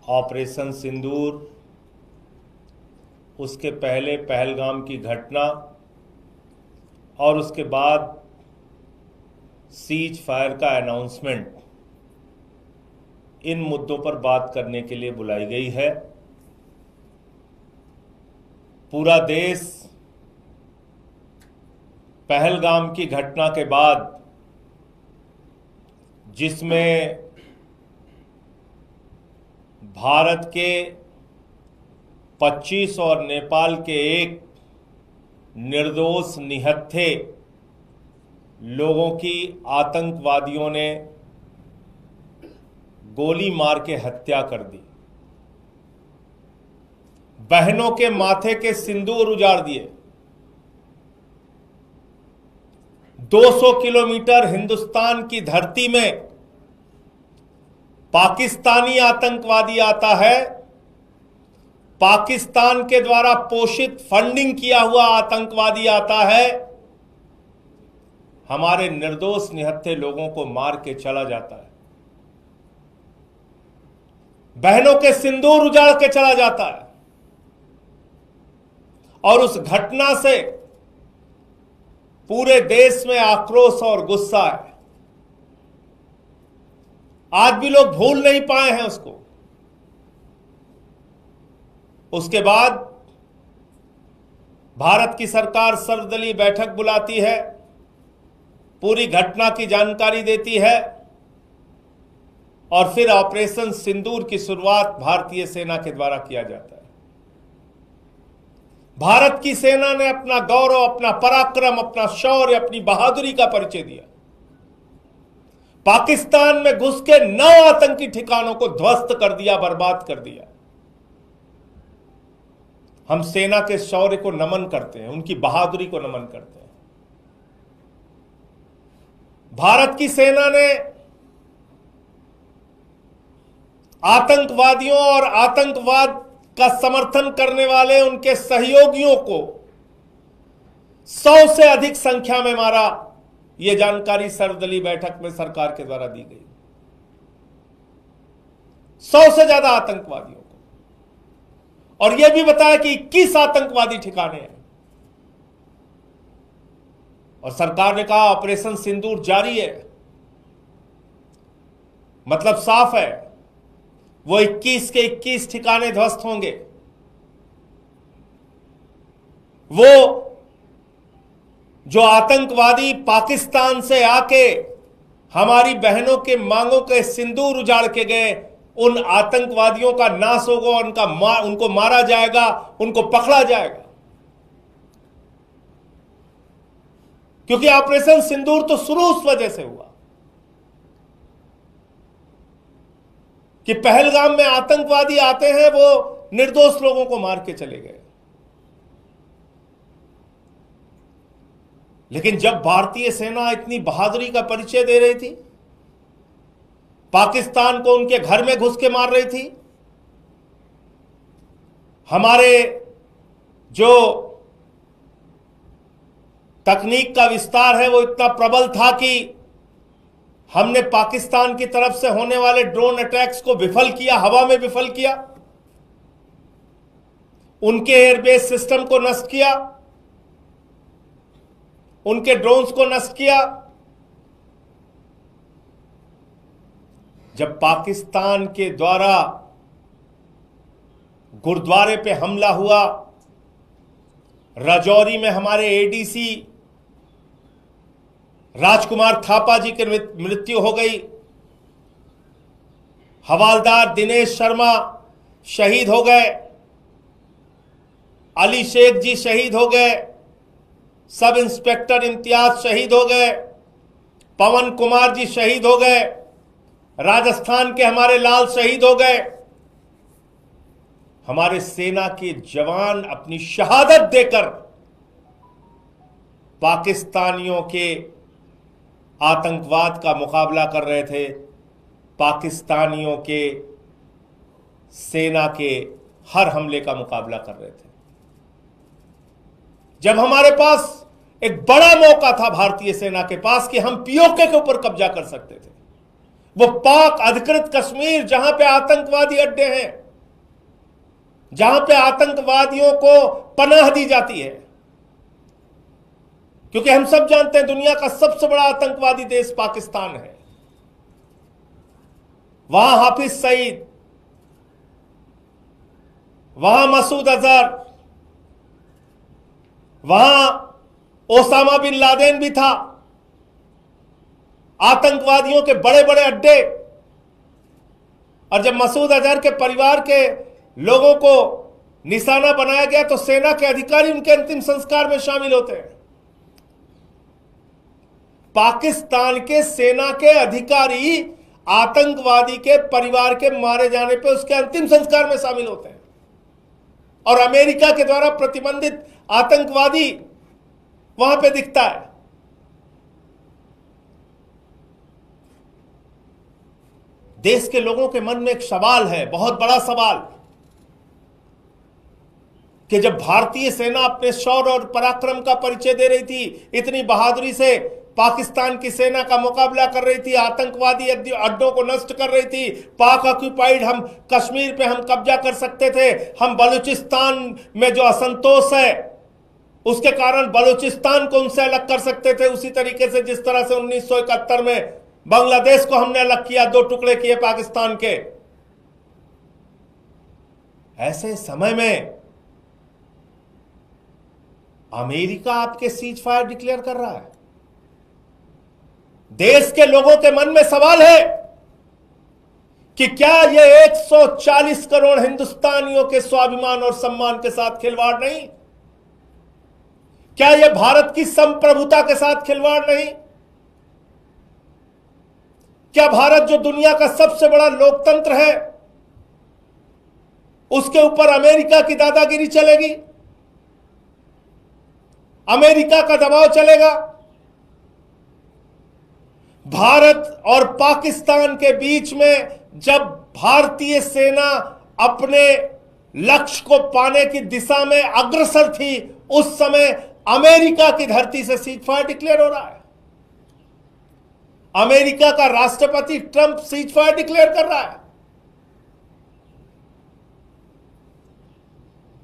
Operation सिंदूर, उसके पहले पहलगाम की घटना और उसके बाद सीज फायर का अनाउंसमेंट, इन मुद्दों पर बात करने के लिए बुलाई गई है। पूरा देश पहलगाम की घटना के बाद, जिसमें भारत के 25 और नेपाल के 1 निर्दोष निहत्थे लोगों की आतंकवादियों ने गोली मार के हत्या कर दी, बहनों के माथे के सिंदूर उजाड़ दिए। 200 किलोमीटर हिंदुस्तान की धरती में पाकिस्तानी आतंकवादी आता है, पाकिस्तान के द्वारा पोषित फंडिंग किया हुआ आतंकवादी आता है, हमारे निर्दोष निहत्थे लोगों को मार के चला जाता है, बहनों के सिंदूर उजाड़ के चला जाता है। और उस घटना से पूरे देश में आक्रोश और गुस्सा है। आज भी लोग भूल नहीं पाए हैं उसको। उसके बाद भारत की सरकार सर्वदलीय बैठक बुलाती है, पूरी घटना की जानकारी देती है और फिर ऑपरेशन सिंदूर की शुरुआत भारतीय सेना के द्वारा किया जाता है। भारत की सेना ने अपना गौरव, अपना पराक्रम, अपना शौर्य, अपनी बहादुरी का परिचय दिया। पाकिस्तान में घुस के 9 आतंकी ठिकानों को ध्वस्त कर दिया, बर्बाद कर दिया। हम सेना के शौर्य को नमन करते हैं, उनकी बहादुरी को नमन करते हैं। भारत की सेना ने आतंकवादियों और आतंकवाद का समर्थन करने वाले उनके सहयोगियों को 100 से अधिक संख्या में मारा। यह जानकारी सर्वदलीय बैठक में सरकार के द्वारा दी गई। 100 से ज्यादा आतंकवादियों को, और यह भी बताया कि 21 आतंकवादी ठिकाने हैं। और सरकार ने कहा ऑपरेशन सिंदूर जारी है। मतलब साफ है, वो 21 के 21 ठिकाने ध्वस्त होंगे। वो जो आतंकवादी पाकिस्तान से आके हमारी बहनों के मांगों के सिंदूर उजाड़ के गए, उन आतंकवादियों का नाश होगा, उनको मारा जाएगा, उनको पकड़ा जाएगा। क्योंकि ऑपरेशन सिंदूर तो शुरू उस वजह से हुआ कि पहलगाम में आतंकवादी आते हैं, वो निर्दोष लोगों को मार के चले गए। लेकिन जब भारतीय सेना इतनी बहादुरी का परिचय दे रही थी, पाकिस्तान को उनके घर में घुस के मार रही थी, हमारे जो तकनीक का विस्तार है वो इतना प्रबल था कि हमने पाकिस्तान की तरफ से होने वाले ड्रोन अटैक्स को विफल किया, हवा में विफल किया, उनके एयरबेस सिस्टम को नष्ट किया, उनके ड्रोन्स को नष्ट किया। जब पाकिस्तान के द्वारा गुरुद्वारे पे हमला हुआ, राजौरी में हमारे एडीसी राजकुमार थापा जी की मृत्यु हो गई, हवालदार दिनेश शर्मा शहीद हो गए, अली शेख जी शहीद हो गए, सब इंस्पेक्टर इम्तियाज शहीद हो गए, पवन कुमार जी शहीद हो गए, राजस्थान के हमारे लाल शहीद हो गए। हमारे सेना के जवान अपनी शहादत देकर पाकिस्तानियों के आतंकवाद का मुकाबला कर रहे थे, पाकिस्तानियों के सेना के हर हमले का मुकाबला कर रहे थे। जब हमारे पास एक बड़ा मौका था भारतीय सेना के पास कि हम पीओके के ऊपर कब्जा कर सकते थे, वो पाक अधिकृत कश्मीर जहां पे आतंकवादी अड्डे हैं, जहां पे आतंकवादियों को पनाह दी जाती है। क्योंकि हम सब जानते हैं दुनिया का सबसे बड़ा आतंकवादी देश पाकिस्तान है। वहां हाफिज सईद, वहां मसूद अजहर, वहां ओसामा बिन लादेन भी था। आतंकवादियों के बड़े बड़े अड्डे। और जब मसूद अजहर के परिवार के लोगों को निशाना बनाया गया तो सेना के अधिकारी उनके अंतिम संस्कार में शामिल होते हैं। पाकिस्तान के सेना के अधिकारी आतंकवादी के परिवार के मारे जाने पर उसके अंतिम संस्कार में शामिल होते हैं। और अमेरिका के द्वारा प्रतिबंधित आतंकवादी वहां पे दिखता है। देश के लोगों के मन में एक सवाल है, बहुत बड़ा सवाल, कि जब भारतीय सेना अपने शौर्य और पराक्रम का परिचय दे रही थी, इतनी बहादुरी से पाकिस्तान की सेना का मुकाबला कर रही थी, आतंकवादी अड्डों को नष्ट कर रही थी, पाक ऑक्यूपाइड हम कश्मीर पे हम कब्जा कर सकते थे, हम बलूचिस्तान में जो असंतोष है उसके कारण बलूचिस्तान को उनसे अलग कर सकते थे, उसी तरीके से जिस तरह से 1971 में बांग्लादेश को हमने अलग किया, 2 टुकड़े किए पाकिस्तान के। ऐसे समय में अमेरिका आपके सीज फायर डिक्लेयर कर रहा है। देश के लोगों के मन में सवाल है कि क्या यह 140 करोड़ हिंदुस्तानियों के स्वाभिमान और सम्मान के साथ खिलवाड़ नहीं? क्या यह भारत की संप्रभुता के साथ खिलवाड़ नहीं? क्या भारत जो दुनिया का सबसे बड़ा लोकतंत्र है उसके ऊपर अमेरिका की दादागिरी चलेगी? अमेरिका का दबाव चलेगा? भारत और पाकिस्तान के बीच में जब भारतीय सेना अपने लक्ष्य को पाने की दिशा में अग्रसर थी, उस समय अमेरिका की धरती से सीज फायर डिक्लेयर हो रहा है। अमेरिका का राष्ट्रपति ट्रंप सीज फायर डिक्लेयर कर रहा है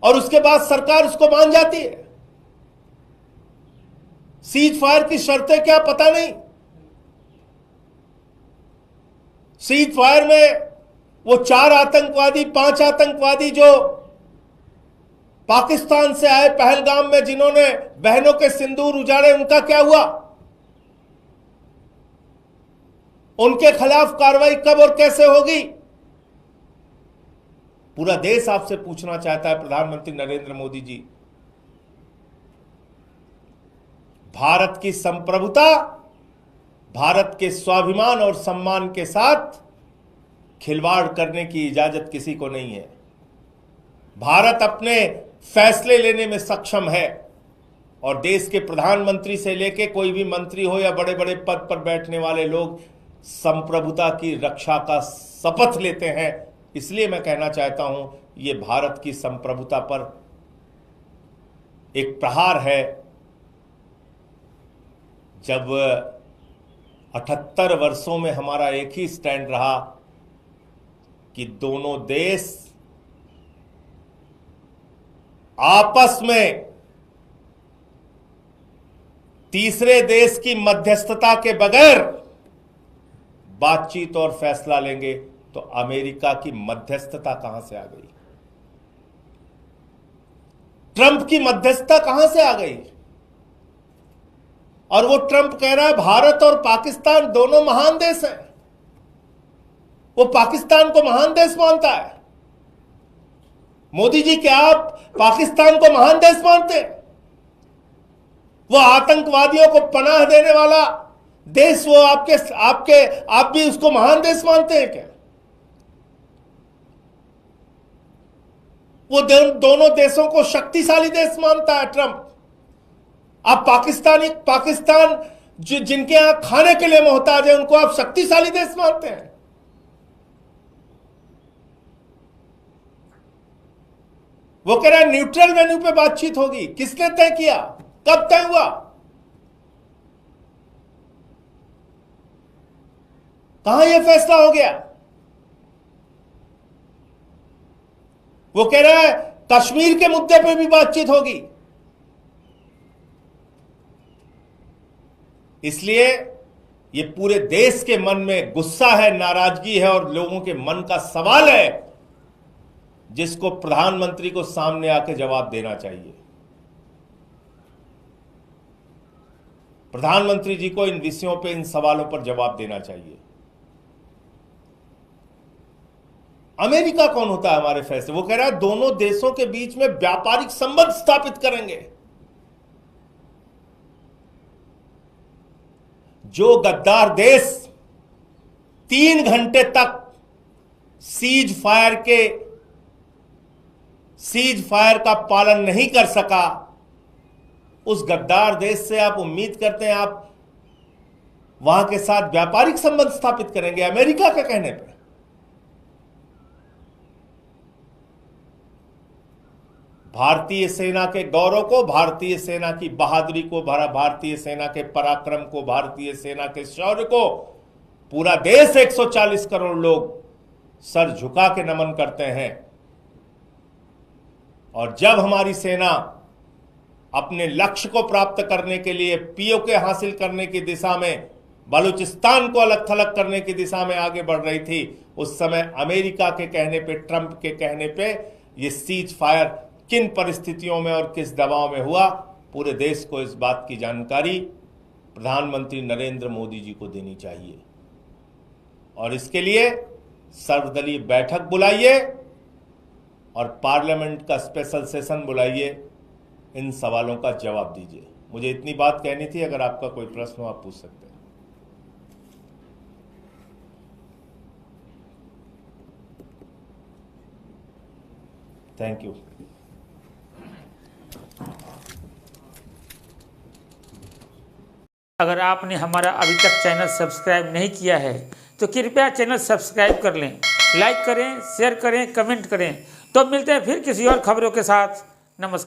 और उसके बाद सरकार उसको मान जाती है। सीज फायर की शर्तें क्या पता नहीं। सीज फायर में वो 4 आतंकवादी 5 आतंकवादी जो पाकिस्तान से आए पहलगाम में, जिन्होंने बहनों के सिंदूर उजाड़े, उनका क्या हुआ? उनके खिलाफ कार्रवाई कब और कैसे होगी? पूरा देश आपसे पूछना चाहता है प्रधानमंत्री नरेंद्र मोदी जी। भारत की संप्रभुता, भारत के स्वाभिमान और सम्मान के साथ खिलवाड़ करने की इजाजत किसी को नहीं है। भारत अपने फैसले लेने में सक्षम है और देश के प्रधानमंत्री से लेकर कोई भी मंत्री हो या बड़े बड़े पद पर बैठने वाले लोग संप्रभुता की रक्षा का शपथ लेते हैं। इसलिए मैं कहना चाहता हूं, यह भारत की संप्रभुता पर एक प्रहार है। जब 78 वर्षों में हमारा एक ही स्टैंड रहा कि दोनों देश आपस में तीसरे देश की मध्यस्थता के बगैर बातचीत और फैसला लेंगे, तो अमेरिका की मध्यस्थता कहां से आ गई? ट्रंप की मध्यस्थता कहां से आ गई? और वो ट्रंप कह रहा है भारत और पाकिस्तान दोनों महान देश हैं। वो पाकिस्तान को महान देश मानता है। मोदी जी, क्या आप पाकिस्तान को महान देश मानते हैं? वो आतंकवादियों को पनाह देने वाला देश, वो आप भी उसको महान देश मानते हैं क्या? वो दोनों देशों को शक्तिशाली देश मानता है ट्रंप। आप पाकिस्तान जिनके यहां खाने के लिए मोहताज है, उनको आप शक्तिशाली देश मानते हैं। वो कह रहा है न्यूट्रल वेन्यू पे बातचीत होगी। किसने तय किया? कब तय हुआ? कहां यह फैसला हो गया? वो कह रहा है कश्मीर के मुद्दे पे भी बातचीत होगी। इसलिए ये पूरे देश के मन में गुस्सा है, नाराजगी है और लोगों के मन का सवाल है जिसको प्रधानमंत्री को सामने आके जवाब देना चाहिए। प्रधानमंत्री जी को इन विषयों पे, इन सवालों पर जवाब देना चाहिए। अमेरिका कौन होता है हमारे फैसले? वो कह रहा है दोनों देशों के बीच में व्यापारिक संबंध स्थापित करेंगे। जो गद्दार देश 3 घंटे तक सीज फायर का पालन नहीं कर सका, उस गद्दार देश से आप उम्मीद करते हैं आप वहां के साथ व्यापारिक संबंध स्थापित करेंगे अमेरिका के कहने पर? भारतीय सेना के गौरव को, भारतीय सेना की बहादुरी को, भारतीय सेना के पराक्रम को, भारतीय सेना के शौर्य को पूरा देश 140 करोड़ लोग सर झुका के नमन करते हैं। और जब हमारी सेना अपने लक्ष्य को प्राप्त करने के लिए पीओके हासिल करने की दिशा में, बलूचिस्तान को अलग थलग करने की दिशा में आगे बढ़ रही थी, उस समय अमेरिका के कहने पे, ट्रंप के कहने पे ये सीज फायर किन परिस्थितियों में और किस दबाव में हुआ, पूरे देश को इस बात की जानकारी प्रधानमंत्री नरेंद्र मोदी जी को देनी चाहिए। और इसके लिए सर्वदलीय बैठक बुलाइए और पार्लियामेंट का स्पेशल सेशन बुलाइए, इन सवालों का जवाब दीजिए। मुझे इतनी बात कहनी थी। अगर आपका कोई प्रश्न हो आप पूछ सकते हैं। Thank you. अगर आपने हमारा अभी तक चैनल सब्सक्राइब नहीं किया है तो कृपया चैनल सब्सक्राइब कर लें, लाइक करें, शेयर करें, कमेंट करें। तो मिलते हैं फिर किसी और खबरों के साथ। नमस्कार।